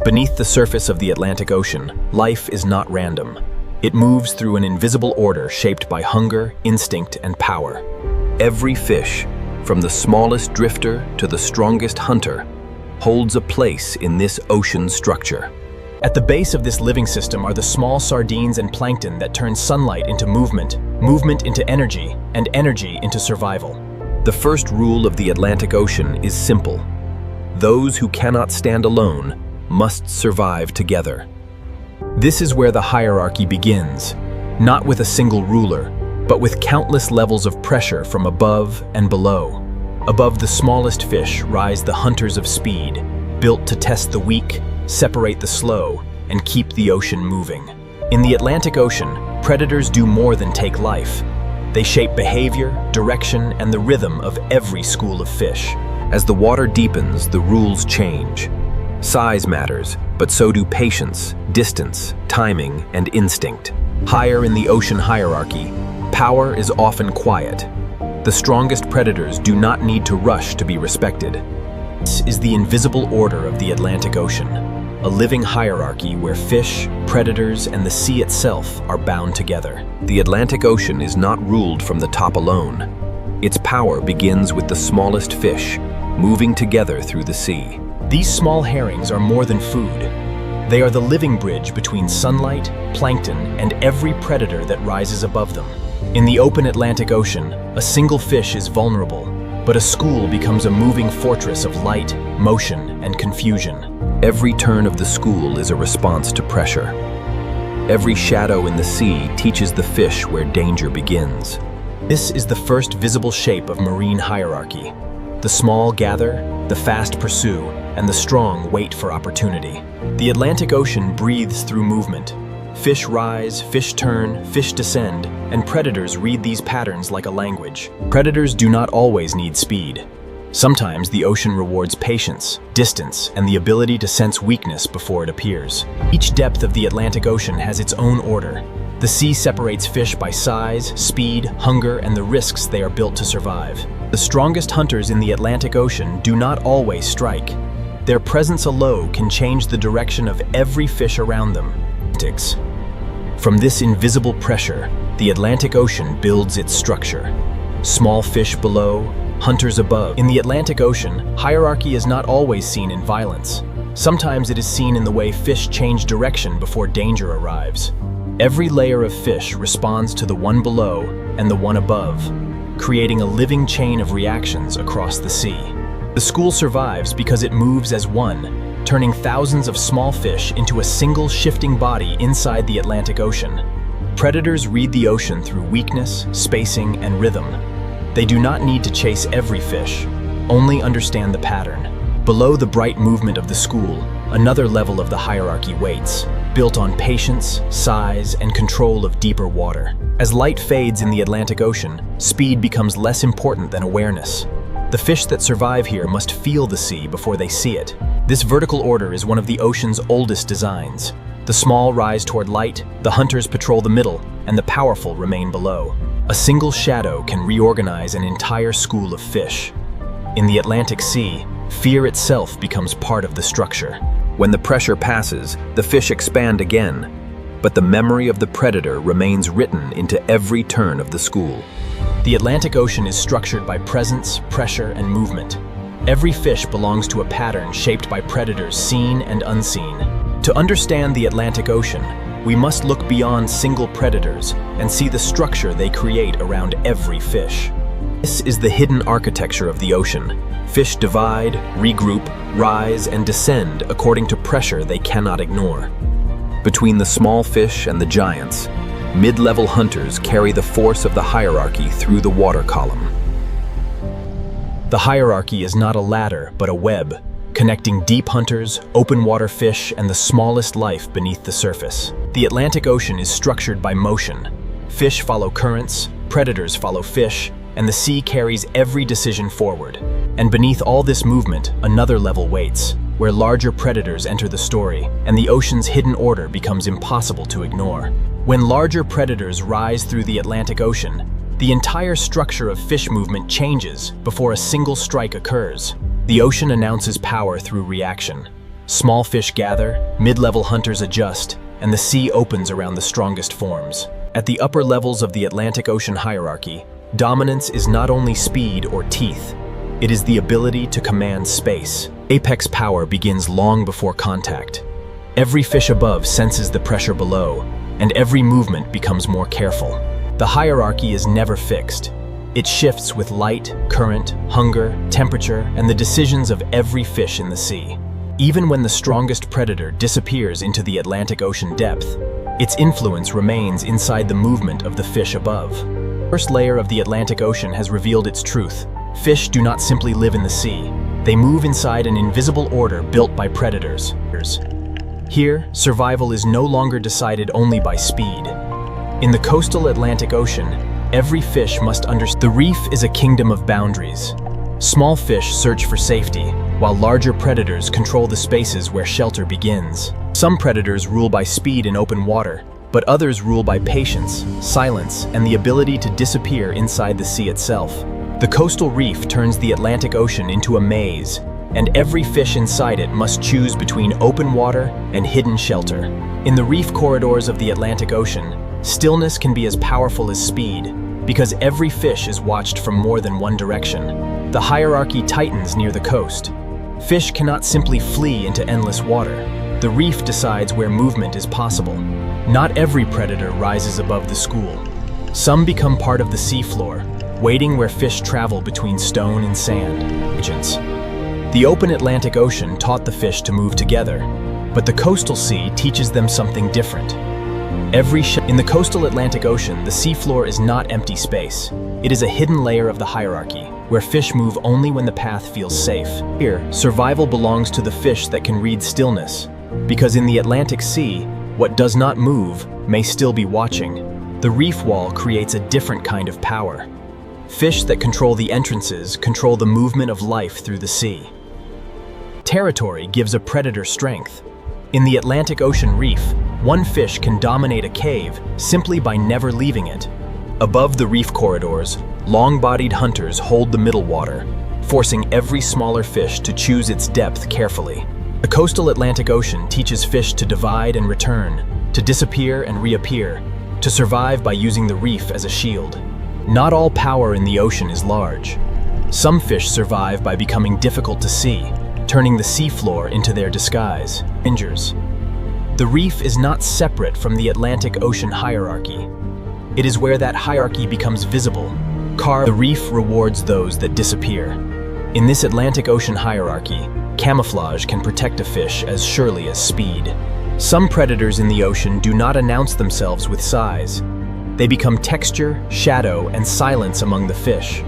Beneath the surface of the Atlantic Ocean, life is not random. It moves through an invisible order shaped by hunger, instinct, and power. Every fish, from the smallest drifter to the strongest hunter, holds a place in this ocean structure. At the base of this living system are the small sardines and plankton that turn sunlight into movement, movement into energy, and energy into survival. The first rule of the Atlantic Ocean is simple. Those who cannot stand alone must survive together. This is where the hierarchy begins, not with a single ruler, but with countless levels of pressure from above and below. Above the smallest fish rise the hunters of speed, built to test the weak, separate the slow, and keep the ocean moving. In the Atlantic Ocean, predators do more than take life. They shape behavior, direction, and the rhythm of every school of fish. As the water deepens, the rules change. Size matters, but so do patience, distance, timing, and instinct. Higher in the ocean hierarchy, power is often quiet. The strongest predators do not need to rush to be respected. This is the invisible order of the Atlantic Ocean, a living hierarchy where fish, predators, and the sea itself are bound together. The Atlantic Ocean is not ruled from the top alone. Its power begins with the smallest fish, moving together through the sea. These small herrings are more than food. They are the living bridge between sunlight, plankton, and every predator that rises above them. In the open Atlantic Ocean, a single fish is vulnerable, but a school becomes a moving fortress of light, motion, and confusion. Every turn of the school is a response to pressure. Every shadow in the sea teaches the fish where danger begins. This is the first visible shape of marine hierarchy. The small gather, the fast pursue, and the strong wait for opportunity. The Atlantic Ocean breathes through movement. Fish rise, fish turn, fish descend, and predators read these patterns like a language. Predators do not always need speed. Sometimes the ocean rewards patience, distance, and the ability to sense weakness before it appears. Each depth of the Atlantic Ocean has its own order. The sea separates fish by size, speed, hunger, and the risks they are built to survive. The strongest hunters in the Atlantic Ocean do not always strike. Their presence alone can change the direction of every fish around them. From this invisible pressure, the Atlantic Ocean builds its structure. Small fish below, hunters above. In the Atlantic Ocean, hierarchy is not always seen in violence. Sometimes it is seen in the way fish change direction before danger arrives. Every layer of fish responds to the one below and the one above, creating a living chain of reactions across the sea. The school survives because it moves as one, turning thousands of small fish into a single shifting body inside the Atlantic Ocean. Predators read the ocean through weakness, spacing, and rhythm. They do not need to chase every fish, only understand the pattern. Below the bright movement of the school, another level of the hierarchy waits, built on patience, size, and control of deeper water. As light fades in the Atlantic Ocean, speed becomes less important than awareness. The fish that survive here must feel the sea before they see it. This vertical order is one of the ocean's oldest designs. The small rise toward light, the hunters patrol the middle, and the powerful remain below. A single shadow can reorganize an entire school of fish. In the Atlantic Sea, fear itself becomes part of the structure. When the pressure passes, the fish expand again, but the memory of the predator remains written into every turn of the school. The Atlantic Ocean is structured by presence, pressure, and movement. Every fish belongs to a pattern shaped by predators seen and unseen. To understand the Atlantic Ocean, we must look beyond single predators and see the structure they create around every fish. This is the hidden architecture of the ocean. Fish divide, regroup, rise, and descend according to pressure they cannot ignore. Between the small fish and the giants, mid-level hunters carry the force of the hierarchy through the water column. The hierarchy is not a ladder, but a web, connecting deep hunters, open water fish, and the smallest life beneath the surface. The Atlantic Ocean is structured by motion. Fish follow currents, predators follow fish, and the sea carries every decision forward. And beneath all this movement, another level waits, where larger predators enter the story, and the ocean's hidden order becomes impossible to ignore. When larger predators rise through the Atlantic Ocean, the entire structure of fish movement changes before a single strike occurs. The ocean announces power through reaction. Small fish gather, mid-level hunters adjust, and the sea opens around the strongest forms. At the upper levels of the Atlantic Ocean hierarchy, dominance is not only speed or teeth, it is the ability to command space. Apex power begins long before contact. Every fish above senses the pressure below, and every movement becomes more careful. The hierarchy is never fixed. It shifts with light, current, hunger, temperature, and the decisions of every fish in the sea. Even when the strongest predator disappears into the Atlantic Ocean depth, its influence remains inside the movement of the fish above. The first layer of the Atlantic Ocean has revealed its truth. Fish do not simply live in the sea. They move inside an invisible order built by predators. Here, survival is no longer decided only by speed. In the coastal Atlantic Ocean, every fish must understand. The reef is a kingdom of boundaries. Small fish search for safety, while larger predators control the spaces where shelter begins. Some predators rule by speed in open water, but others rule by patience, silence, and the ability to disappear inside the sea itself. The coastal reef turns the Atlantic Ocean into a maze, and every fish inside it must choose between open water and hidden shelter. In the reef corridors of the Atlantic Ocean, stillness can be as powerful as speed, because every fish is watched from more than one direction. The hierarchy tightens near the coast. Fish cannot simply flee into endless water. The reef decides where movement is possible. Not every predator rises above the school. Some become part of the seafloor, waiting where fish travel between stone and sand. The open Atlantic Ocean taught the fish to move together, but the coastal sea teaches them something different. In the coastal Atlantic Ocean, the seafloor is not empty space. It is a hidden layer of the hierarchy, where fish move only when the path feels safe. Here, survival belongs to the fish that can read stillness, because in the Atlantic Sea, what does not move may still be watching. The reef wall creates a different kind of power. Fish that control the entrances control the movement of life through the sea. Territory gives a predator strength. In the Atlantic Ocean reef, one fish can dominate a cave simply by never leaving it. Above the reef corridors, long-bodied hunters hold the middle water, forcing every smaller fish to choose its depth carefully. The coastal Atlantic Ocean teaches fish to divide and return, to disappear and reappear, to survive by using the reef as a shield. Not all power in the ocean is large. Some fish survive by becoming difficult to see, turning the seafloor into their disguise. The reef is not separate from the Atlantic Ocean hierarchy. It is where that hierarchy becomes visible. The reef rewards those that disappear. In this Atlantic Ocean hierarchy, camouflage can protect a fish as surely as speed. Some predators in the ocean do not announce themselves with size. They become texture, shadow, and silence among the fish.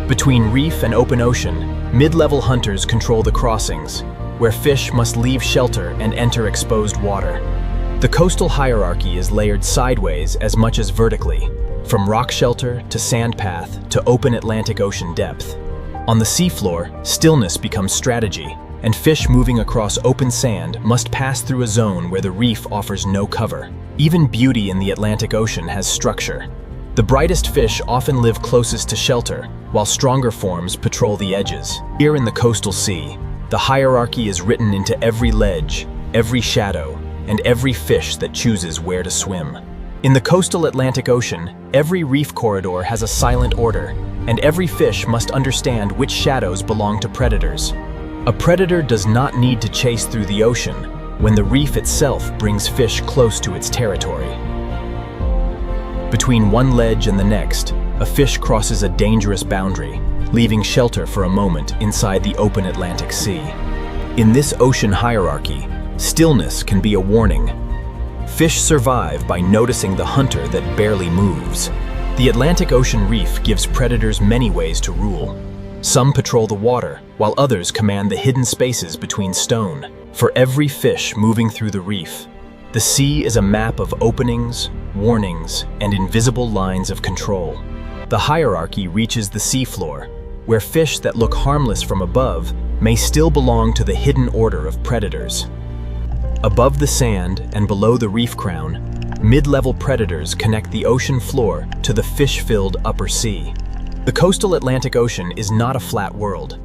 Between reef and open ocean, mid-level hunters control the crossings, where fish must leave shelter and enter exposed water. The coastal hierarchy is layered sideways as much as vertically, from rock shelter to sand path to open Atlantic Ocean depth. On the seafloor, stillness becomes strategy, and fish moving across open sand must pass through a zone where the reef offers no cover. Even beauty in the Atlantic Ocean has structure. The brightest fish often live closest to shelter, while stronger forms patrol the edges. Here in the coastal sea, the hierarchy is written into every ledge, every shadow, and every fish that chooses where to swim. In the coastal Atlantic Ocean, every reef corridor has a silent order, and every fish must understand which shadows belong to predators. A predator does not need to chase through the ocean when the reef itself brings fish close to its territory. Between one ledge and the next, a fish crosses a dangerous boundary, leaving shelter for a moment inside the open Atlantic Sea. In this ocean hierarchy, stillness can be a warning. Fish survive by noticing the hunter that barely moves. The Atlantic Ocean reef gives predators many ways to rule. Some patrol the water, while others command the hidden spaces between stone. For every fish moving through the reef, the sea is a map of openings, warnings, and invisible lines of control. The hierarchy reaches the seafloor, where fish that look harmless from above may still belong to the hidden order of predators. Above the sand and below the reef crown, mid-level predators connect the ocean floor to the fish-filled upper sea. The coastal Atlantic Ocean is not a flat world.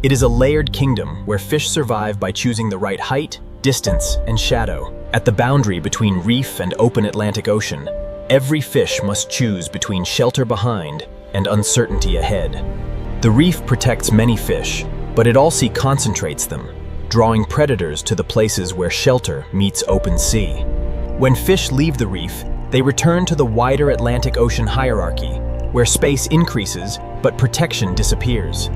It is a layered kingdom where fish survive by choosing the right height, distance, and shadow. At the boundary between reef and open Atlantic Ocean, every fish must choose between shelter behind and uncertainty ahead. The reef protects many fish, but it also concentrates them, drawing predators to the places where shelter meets open sea. When fish leave the reef, they return to the wider Atlantic Ocean hierarchy, where space increases but protection disappears.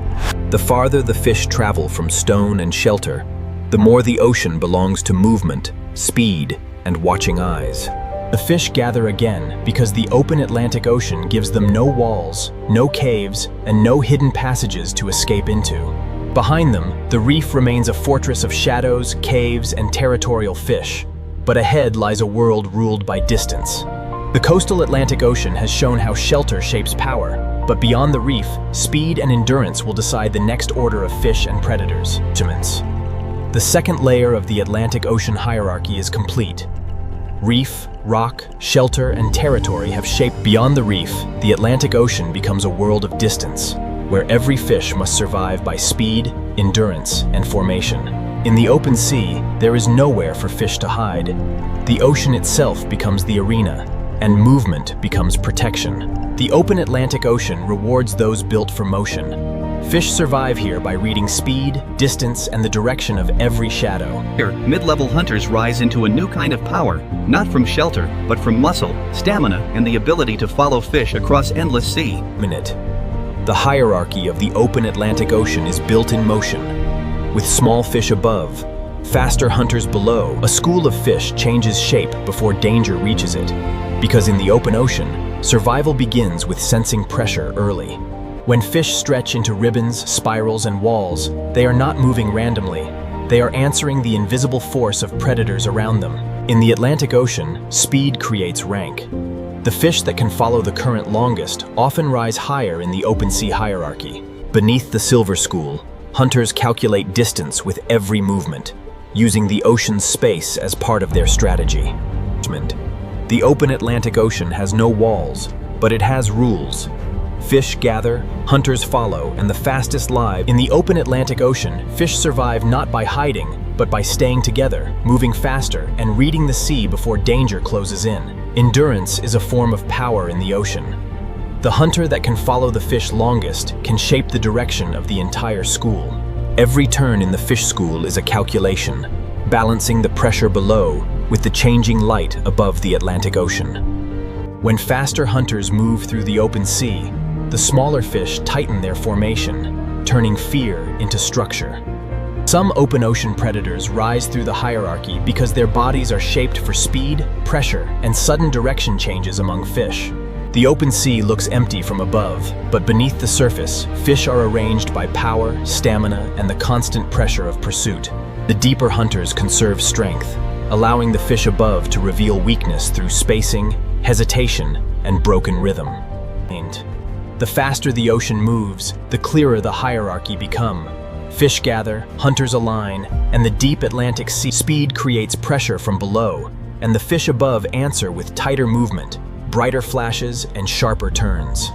The farther the fish travel from stone and shelter, the more the ocean belongs to movement, speed, and watching eyes. The fish gather again because the open Atlantic Ocean gives them no walls, no caves, and no hidden passages to escape into. Behind them, the reef remains a fortress of shadows, caves, and territorial fish, but ahead lies a world ruled by distance. The coastal Atlantic Ocean has shown how shelter shapes power, but beyond the reef, speed and endurance will decide the next order of fish and predators. The second layer of the Atlantic Ocean hierarchy is complete. Reef, rock, shelter, and territory have shaped. Beyond the reef, the Atlantic Ocean becomes a world of distance, where every fish must survive by speed, endurance, and formation. In the open sea, there is nowhere for fish to hide. The ocean itself becomes the arena, and movement becomes protection. The open Atlantic Ocean rewards those built for motion. Fish survive here by reading speed, distance, and the direction of every shadow. Here, mid-level hunters rise into a new kind of power, not from shelter, but from muscle, stamina, and the ability to follow fish across endless sea. The hierarchy of the open Atlantic Ocean is built in motion. With small fish above, faster hunters below, a school of fish changes shape before danger reaches it. Because in the open ocean, survival begins with sensing pressure early. When fish stretch into ribbons, spirals, and walls, they are not moving randomly. They are answering the invisible force of predators around them. In the Atlantic Ocean, speed creates rank. The fish that can follow the current longest often rise higher in the open sea hierarchy. Beneath the Silver School, hunters calculate distance with every movement, using the ocean's space as part of their strategy. The open Atlantic Ocean has no walls, but it has rules. Fish gather, hunters follow, and the fastest live. In the open Atlantic Ocean, fish survive not by hiding, but by staying together, moving faster, and reading the sea before danger closes in. Endurance is a form of power in the ocean. The hunter that can follow the fish longest can shape the direction of the entire school. Every turn in the fish school is a calculation, balancing the pressure below with the changing light above the Atlantic Ocean. When faster hunters move through the open sea, the smaller fish tighten their formation, turning fear into structure. Some open ocean predators rise through the hierarchy because their bodies are shaped for speed, pressure, and sudden direction changes among fish. The open sea looks empty from above, but beneath the surface, fish are arranged by power, stamina, and the constant pressure of pursuit. The deeper hunters conserve strength, allowing the fish above to reveal weakness through spacing, hesitation, and broken rhythm. The faster the ocean moves, the clearer the hierarchy become. Fish gather, hunters align, and the deep Atlantic Sea speed creates pressure from below, and the fish above answer with tighter movement, brighter flashes, and sharper turns.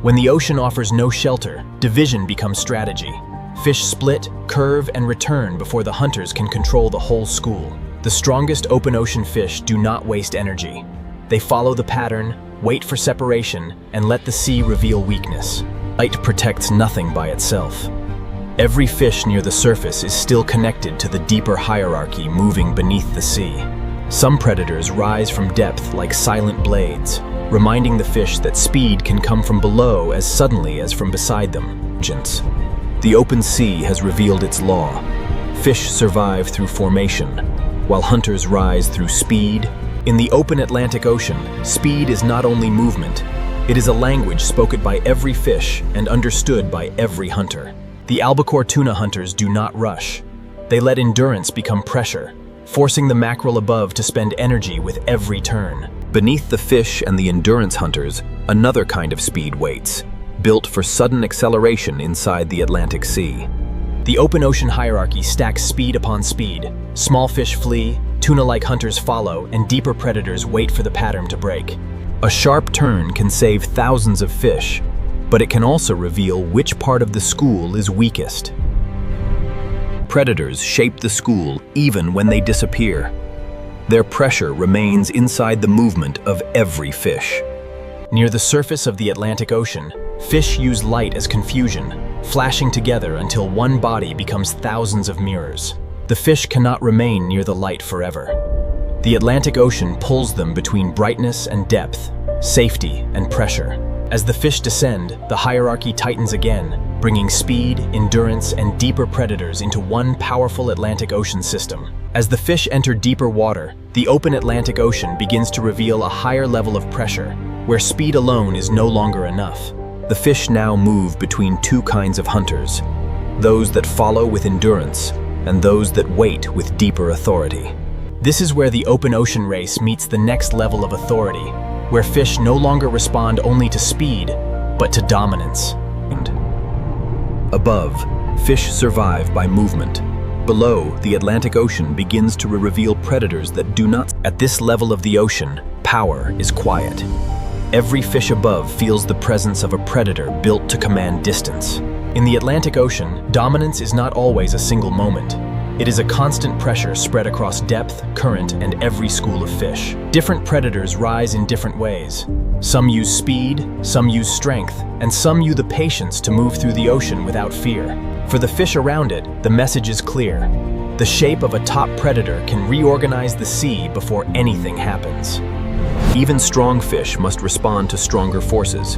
When the ocean offers no shelter, division becomes strategy. Fish split, curve, and return before the hunters can control the whole school. The strongest open ocean fish do not waste energy. They follow the pattern, wait for separation, and let the sea reveal weakness. Light protects nothing by itself. Every fish near the surface is still connected to the deeper hierarchy moving beneath the sea. Some predators rise from depth like silent blades, reminding the fish that speed can come from below as suddenly as from beside them. The open sea has revealed its law. Fish survive through formation, while hunters rise through speed. In the open Atlantic Ocean, speed is not only movement, it is a language spoken by every fish and understood by every hunter. The albacore tuna hunters do not rush. They let endurance become pressure, forcing the mackerel above to spend energy with every turn. Beneath the fish and the endurance hunters, another kind of speed waits, built for sudden acceleration inside the Atlantic Sea. The open ocean hierarchy stacks speed upon speed. Small fish flee, tuna-like hunters follow, and deeper predators wait for the pattern to break. A sharp turn can save thousands of fish, but it can also reveal which part of the school is weakest. Predators shape the school even when they disappear. Their pressure remains inside the movement of every fish. Near the surface of the Atlantic Ocean, fish use light as confusion, flashing together until one body becomes thousands of mirrors. The fish cannot remain near the light forever. The Atlantic Ocean pulls them between brightness and depth, safety and pressure. As the fish descend, the hierarchy tightens again, bringing speed, endurance, and deeper predators into one powerful Atlantic Ocean system. As the fish enter deeper water, the open Atlantic Ocean begins to reveal a higher level of pressure, where speed alone is no longer enough. The fish now move between two kinds of hunters, those that follow with endurance and those that wait with deeper authority. This is where the open ocean race meets the next level of authority, where fish no longer respond only to speed, but to dominance. Above, fish survive by movement. Below, the Atlantic Ocean begins to reveal predators that do not. At this level of the ocean, power is quiet. Every fish above feels the presence of a predator built to command distance. In the Atlantic Ocean, dominance is not always a single moment. It is a constant pressure spread across depth, current, and every school of fish. Different predators rise in different ways. Some use speed, some use strength, and some use the patience to move through the ocean without fear. For the fish around it, the message is clear. The shape of a top predator can reorganize the sea before anything happens. Even strong fish must respond to stronger forces.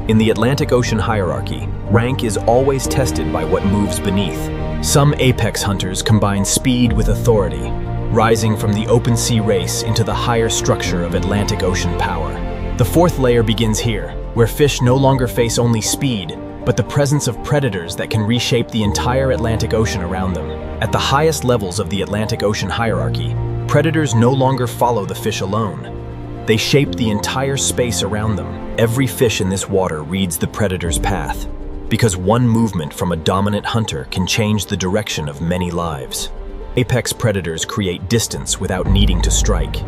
In the Atlantic Ocean hierarchy, rank is always tested by what moves beneath. Some apex hunters combine speed with authority, rising from the open sea race into the higher structure of Atlantic Ocean power. The fourth layer begins here, where fish no longer face only speed, but the presence of predators that can reshape the entire Atlantic Ocean around them. At the highest levels of the Atlantic Ocean hierarchy, predators no longer follow the fish alone. They shape the entire space around them. Every fish in this water reads the predator's path, because one movement from a dominant hunter can change the direction of many lives. Apex predators create distance without needing to strike.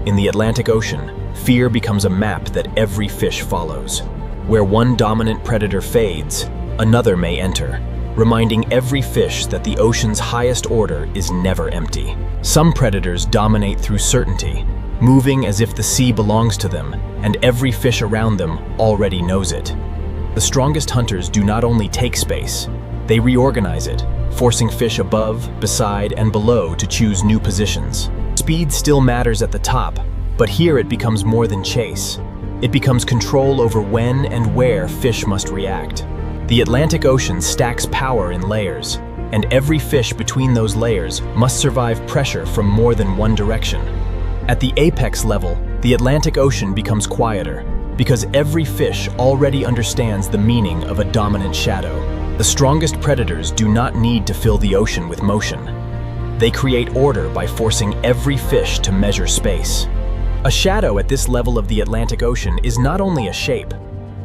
In the Atlantic Ocean, fear becomes a map that every fish follows. Where one dominant predator fades, another may enter, reminding every fish that the ocean's highest order is never empty. Some predators dominate through certainty, moving as if the sea belongs to them, and every fish around them already knows it. The strongest hunters do not only take space, they reorganize it, forcing fish above, beside, and below to choose new positions. Speed still matters at the top, but here it becomes more than chase. It becomes control over when and where fish must react. The Atlantic Ocean stacks power in layers, and every fish between those layers must survive pressure from more than one direction. At the apex level, the Atlantic Ocean becomes quieter, because every fish already understands the meaning of a dominant shadow. The strongest predators do not need to fill the ocean with motion. They create order by forcing every fish to measure space. A shadow at this level of the Atlantic Ocean is not only a shape.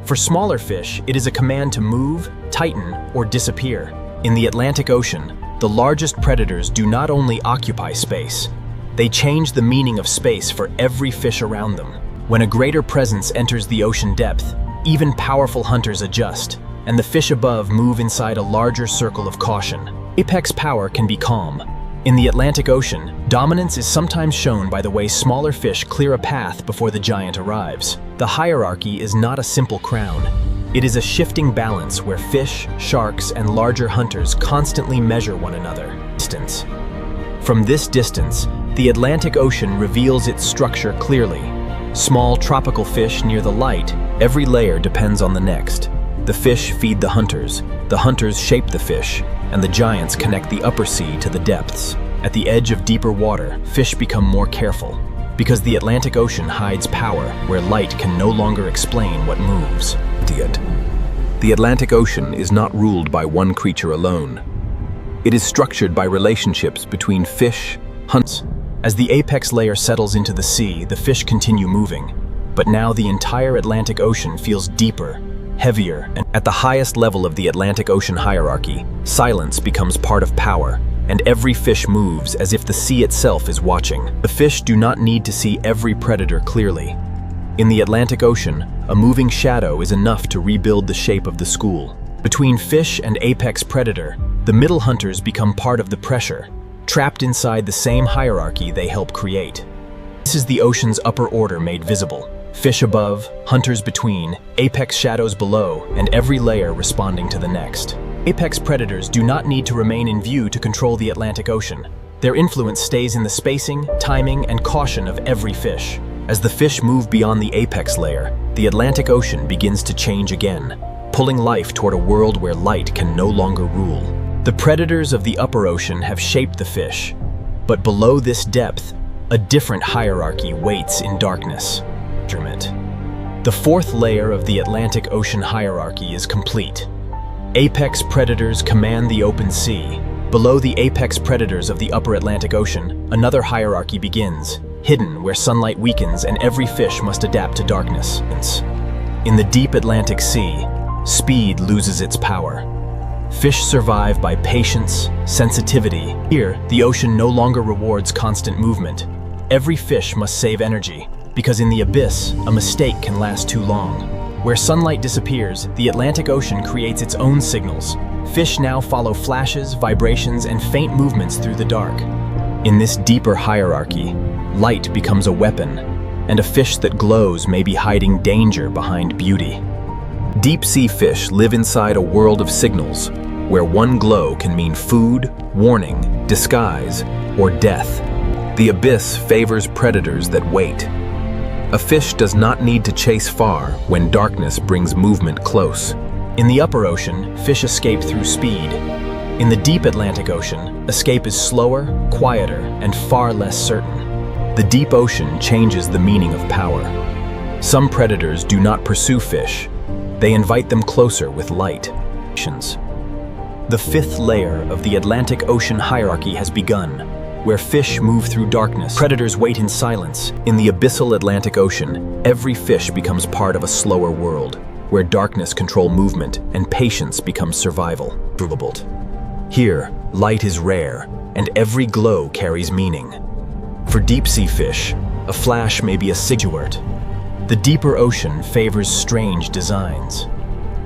For smaller fish, it is a command to move, tighten, or disappear. In the Atlantic Ocean, the largest predators do not only occupy space, they change the meaning of space for every fish around them. When a greater presence enters the ocean depth, even powerful hunters adjust, and the fish above move inside a larger circle of caution. Apex power can be calm. In the Atlantic Ocean, dominance is sometimes shown by the way smaller fish clear a path before the giant arrives. The hierarchy is not a simple crown. It is a shifting balance where fish, sharks, and larger hunters constantly measure one another. Distance. From this distance, the Atlantic Ocean reveals its structure clearly. Small tropical fish near the light, every layer depends on the next. The fish feed the hunters shape the fish, and the giants connect the upper sea to the depths. At the edge of deeper water, fish become more careful, because the Atlantic Ocean hides power where light can no longer explain what moves. The Atlantic Ocean is not ruled by one creature alone. It is structured by relationships between fish, hunters. As the apex layer settles into the sea, the fish continue moving, but now the entire Atlantic Ocean feels deeper, heavier, and at the highest level of the Atlantic Ocean hierarchy, silence becomes part of power, and every fish moves as if the sea itself is watching. The fish do not need to see every predator clearly. In the Atlantic Ocean, a moving shadow is enough to rebuild the shape of the school. Between fish and apex predator, the middle hunters become part of the pressure, trapped inside the same hierarchy they help create. This is the ocean's upper order made visible. Fish above, hunters between, apex shadows below, and every layer responding to the next. Apex predators do not need to remain in view to control the Atlantic Ocean. Their influence stays in the spacing, timing, and caution of every fish. As the fish move beyond the apex layer, the Atlantic Ocean begins to change again, pulling life toward a world where light can no longer rule. The predators of the upper ocean have shaped the fish, but below this depth, a different hierarchy waits in darkness. The fourth layer of the Atlantic Ocean hierarchy is complete. Apex predators command the open sea. Below the apex predators of the upper Atlantic Ocean, another hierarchy begins, hidden where sunlight weakens and every fish must adapt to darkness. In the deep Atlantic Sea, speed loses its power. Fish survive by patience, sensitivity. Here, the ocean no longer rewards constant movement. Every fish must save energy, because in the abyss, a mistake can last too long. Where sunlight disappears, the Atlantic Ocean creates its own signals. Fish now follow flashes, vibrations, and faint movements through the dark. In this deeper hierarchy, light becomes a weapon, and a fish that glows may be hiding danger behind beauty. Deep-sea fish live inside a world of signals, where one glow can mean food, warning, disguise, or death. The abyss favors predators that wait. A fish does not need to chase far when darkness brings movement close. In the upper ocean, fish escape through speed. In the deep Atlantic Ocean, escape is slower, quieter, and far less certain. The deep ocean changes the meaning of power. Some predators do not pursue fish. They invite them closer with light. The fifth layer of the Atlantic Ocean hierarchy has begun, where fish move through darkness. Predators wait in silence. In the abyssal Atlantic Ocean, every fish becomes part of a slower world, where darkness controls movement and patience becomes survival. Here, light is rare, and every glow carries meaning. For deep-sea fish, a flash may be a sigurd. The deeper ocean favors strange designs.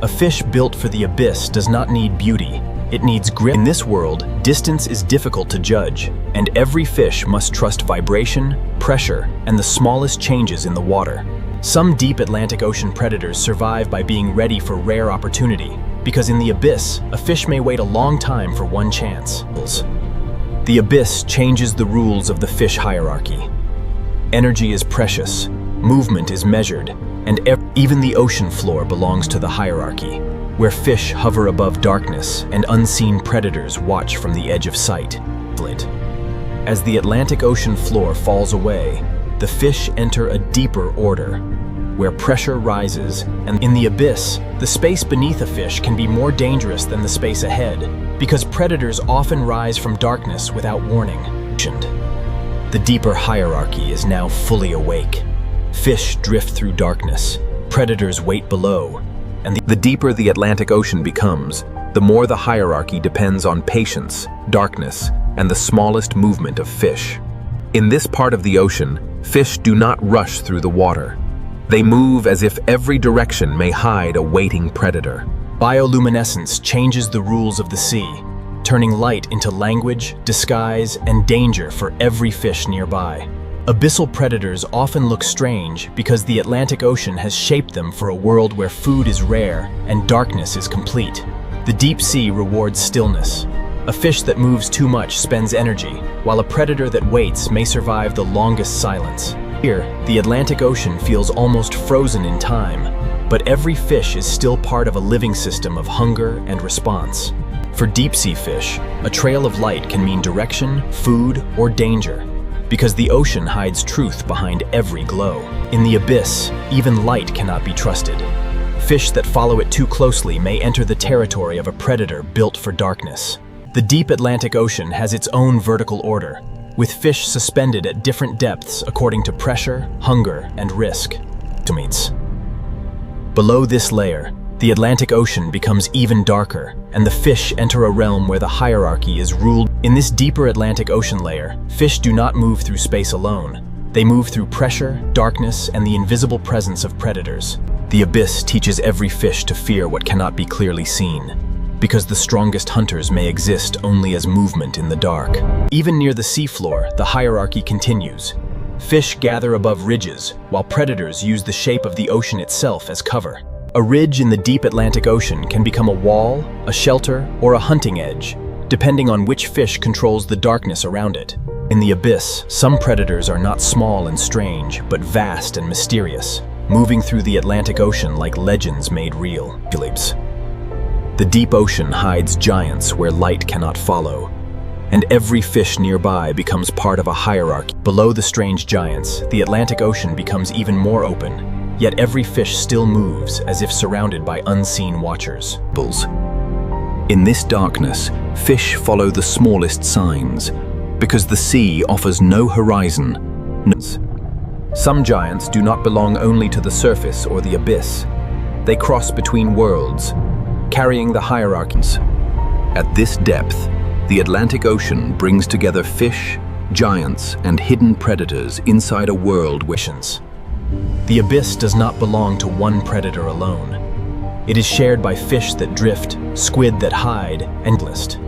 A fish built for the abyss does not need beauty. It needs grip. In this world, distance is difficult to judge, and every fish must trust vibration, pressure, and the smallest changes in the water. Some deep Atlantic Ocean predators survive by being ready for rare opportunity, because in the abyss, a fish may wait a long time for one chance. The abyss changes the rules of the fish hierarchy. Energy is precious, movement is measured, and even the ocean floor belongs to the hierarchy, where fish hover above darkness and unseen predators watch from the edge of sight. As the Atlantic Ocean floor falls away, the fish enter a deeper order, where pressure rises, and in the abyss, the space beneath a fish can be more dangerous than the space ahead, because predators often rise from darkness without warning. The deeper hierarchy is now fully awake. Fish drift through darkness, predators wait below, and the deeper the Atlantic Ocean becomes, the more the hierarchy depends on patience, darkness, and the smallest movement of fish. In this part of the ocean, fish do not rush through the water. They move as if every direction may hide a waiting predator. Bioluminescence changes the rules of the sea, turning light into language, disguise, and danger for every fish nearby. Abyssal predators often look strange because the Atlantic Ocean has shaped them for a world where food is rare and darkness is complete. The deep sea rewards stillness. A fish that moves too much spends energy, while a predator that waits may survive the longest silence. Here, the Atlantic Ocean feels almost frozen in time, but every fish is still part of a living system of hunger and response. For deep-sea fish, a trail of light can mean direction, food, or danger, because the ocean hides truth behind every glow. In the abyss, even light cannot be trusted. Fish that follow it too closely may enter the territory of a predator built for darkness. The deep Atlantic Ocean has its own vertical order, with fish suspended at different depths according to pressure, hunger, and risk. Below this layer, the Atlantic Ocean becomes even darker, and the fish enter a realm where the hierarchy is ruled. In this deeper Atlantic Ocean layer, fish do not move through space alone. They move through pressure, darkness, and the invisible presence of predators. The abyss teaches every fish to fear what cannot be clearly seen, because the strongest hunters may exist only as movement in the dark. Even near the seafloor, the hierarchy continues. Fish gather above ridges, while predators use the shape of the ocean itself as cover. A ridge in the deep Atlantic Ocean can become a wall, a shelter, or a hunting edge, depending on which fish controls the darkness around it. In the abyss, some predators are not small and strange, but vast and mysterious, moving through the Atlantic Ocean like legends made real. The deep ocean hides giants where light cannot follow, and every fish nearby becomes part of a hierarchy. Below the strange giants, the Atlantic Ocean becomes even more open, yet every fish still moves as if surrounded by unseen watchers. In this darkness, fish follow the smallest signs, because the sea offers no horizon. Some giants do not belong only to the surface or the abyss. They cross between worlds, carrying the hierarchies. At this depth, the Atlantic Ocean brings together fish, giants, and hidden predators inside a world wishes. The abyss does not belong to one predator alone. It is shared by fish that drift, squid that hide, and list.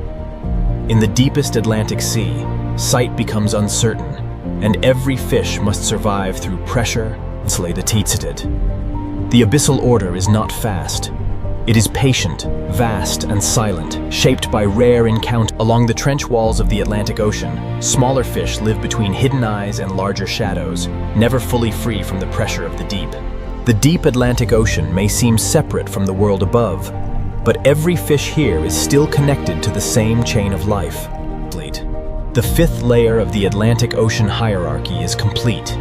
In the deepest Atlantic Sea, sight becomes uncertain, and every fish must survive through pressure. The abyssal order is not fast. It is patient, vast, and silent, shaped by rare encounters. Along the trench walls of the Atlantic Ocean, smaller fish live between hidden eyes and larger shadows, never fully free from the pressure of the deep. The deep Atlantic Ocean may seem separate from the world above, but every fish here is still connected to the same chain of life. The fifth layer of the Atlantic Ocean hierarchy is complete.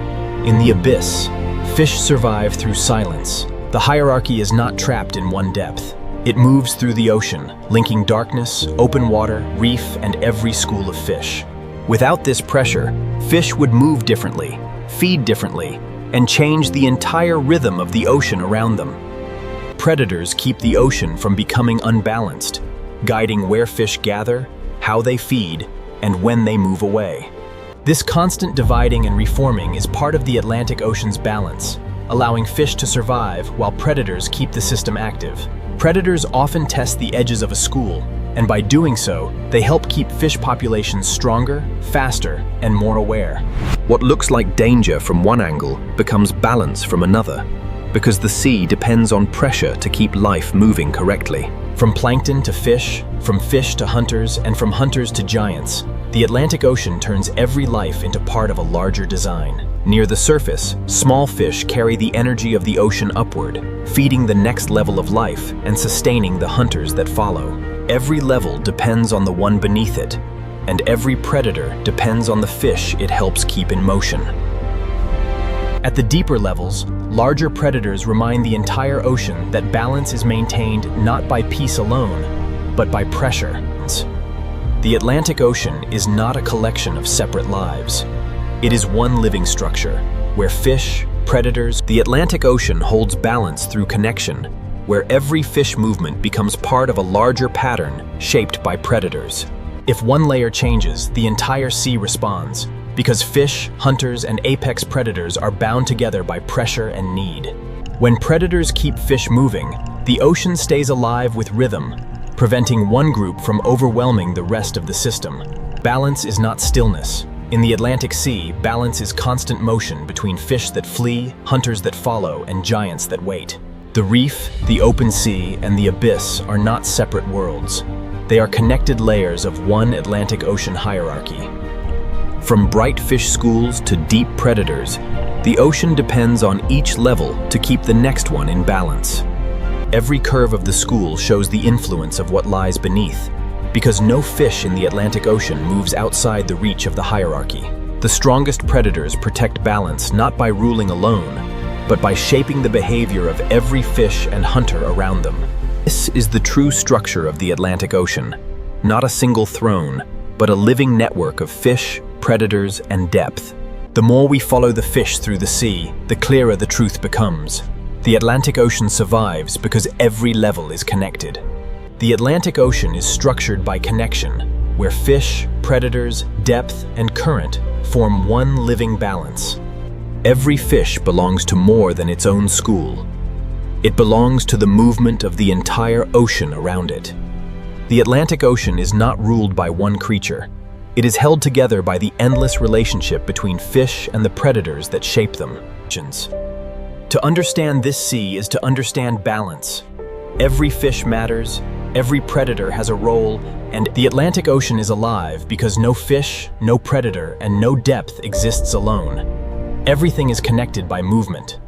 In the abyss, fish survive through silence. The hierarchy is not trapped in one depth. It moves through the ocean, linking darkness, open water, reef, and every school of fish. Without this pressure, fish would move differently, feed differently, and change the entire rhythm of the ocean around them. Predators keep the ocean from becoming unbalanced, guiding where fish gather, how they feed, and when they move away. This constant dividing and reforming is part of the Atlantic Ocean's balance, allowing fish to survive while predators keep the system active. Predators often test the edges of a school, and by doing so, they help keep fish populations stronger, faster, and more aware. What looks like danger from one angle becomes balance from another, because the sea depends on pressure to keep life moving correctly. From plankton to fish, from fish to hunters, and from hunters to giants, the Atlantic Ocean turns every life into part of a larger design. Near the surface, small fish carry the energy of the ocean upward, feeding the next level of life and sustaining the hunters that follow. Every level depends on the one beneath it, and every predator depends on the fish it helps keep in motion. At the deeper levels, larger predators remind the entire ocean that balance is maintained not by peace alone, but by pressure. The Atlantic Ocean is not a collection of separate lives. It is one living structure, where fish, predators. The Atlantic Ocean holds balance through connection, where every fish movement becomes part of a larger pattern shaped by predators. If one layer changes, the entire sea responds, because fish, hunters, and apex predators are bound together by pressure and need. When predators keep fish moving, the ocean stays alive with rhythm, preventing one group from overwhelming the rest of the system. Balance is not stillness. In the Atlantic Sea, balance is constant motion between fish that flee, hunters that follow, and giants that wait. The reef, the open sea, and the abyss are not separate worlds. They are connected layers of one Atlantic Ocean hierarchy. From bright fish schools to deep predators, the ocean depends on each level to keep the next one in balance. Every curve of the school shows the influence of what lies beneath, because no fish in the Atlantic Ocean moves outside the reach of the hierarchy. The strongest predators protect balance not by ruling alone, but by shaping the behavior of every fish and hunter around them. This is the true structure of the Atlantic Ocean, not a single throne, but a living network of fish, predators, and depth. The more we follow the fish through the sea, the clearer the truth becomes. The Atlantic Ocean survives because every level is connected. The Atlantic Ocean is structured by connection, where fish, predators, depth, and current form one living balance. Every fish belongs to more than its own school. It belongs to the movement of the entire ocean around it. The Atlantic Ocean is not ruled by one creature. It is held together by the endless relationship between fish and the predators that shape them. To understand this sea is to understand balance. Every fish matters, every predator has a role, and the Atlantic Ocean is alive because no fish, no predator, and no depth exists alone. Everything is connected by movement.